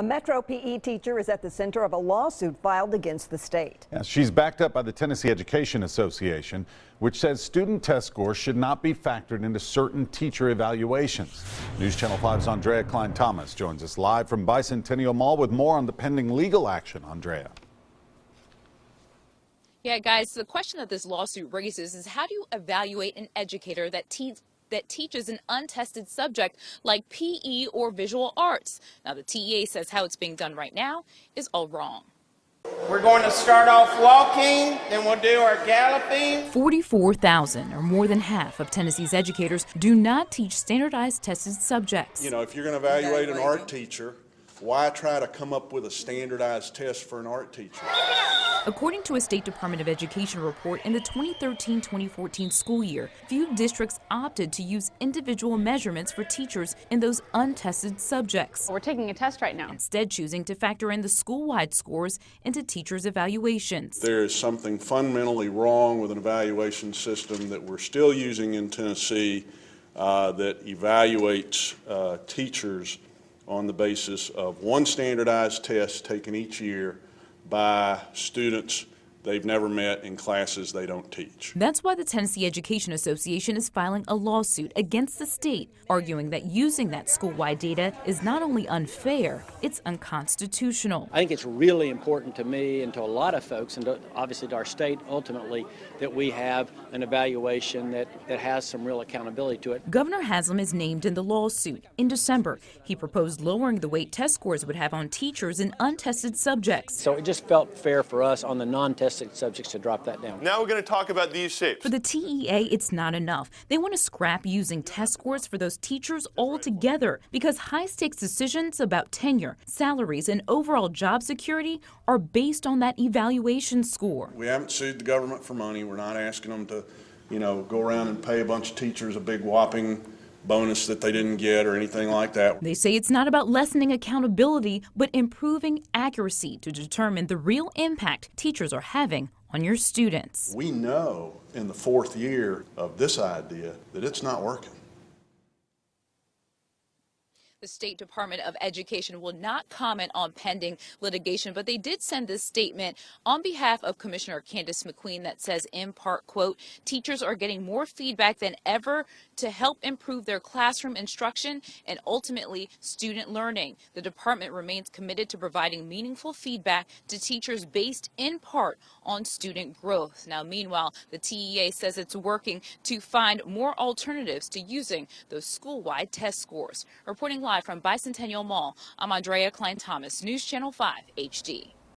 A Metro PE teacher is at the center of a lawsuit filed against the state. Yes, she's backed up by the Tennessee Education Association, which says student test scores should not be factored into certain teacher evaluations. News Channel 5's Andrea Klein-Thomas joins us live from Bicentennial Mall with more on the pending legal action. Andrea. Yeah, guys, the question that this lawsuit raises is how do you evaluate an educator that teaches an untested subject like PE or visual arts? Now, the TEA says how it's being done right now is all wrong. We're going to start off walking, then we'll do our galloping. 44,000, or more than half, of Tennessee's educators do not teach standardized tested subjects. You know, if you're going to evaluate an art teacher, why try to come up with a standardized test for an art teacher? According to a State Department of Education report, in the 2013-2014 school year, few districts opted to use individual measurements for teachers in those untested subjects. We're taking a test right now. Instead, choosing to factor in the school-wide scores into teachers' evaluations. There is something fundamentally wrong with an evaluation system that we're still using in Tennessee that evaluates teachers on the basis of one standardized test taken each year by students they've never met in classes they don't teach. That's why the Tennessee Education Association is filing a lawsuit against the state, arguing that using that school-wide data is not only unfair, it's unconstitutional. I think it's really important to me and to a lot of folks, and obviously to our state ultimately, that we have an evaluation that has some real accountability to it. Governor Haslam is named in the lawsuit. In December, he proposed lowering the weight test scores would have on teachers in untested subjects. So it just felt fair for us on the non-tested subjects to drop that down. Now we're going to talk about these shapes. For the TEA, it's not enough. They want to scrap using test scores for those teachers altogether because high-stakes decisions about tenure, salaries, and overall job security are based on that evaluation score. We haven't sued the government for money. We're not asking them to, go around and pay a bunch of teachers a big whopping bonus that they didn't get or anything like that. They say it's not about lessening accountability, but improving accuracy to determine the real impact teachers are having on your students. We know in the fourth year of this idea that it's not working. The State Department of Education will not comment on pending litigation, but they did send this statement on behalf of Commissioner Candace McQueen that says, in part, quote, teachers are getting more feedback than ever to help improve their classroom instruction and ultimately student learning. The department remains committed to providing meaningful feedback to teachers based in part on student growth. Now, meanwhile, the TEA says it's working to find more alternatives to using those school-wide test scores. Reporting live from Bicentennial Mall, I'm Andrea Klein-Thomas, News Channel 5 HD.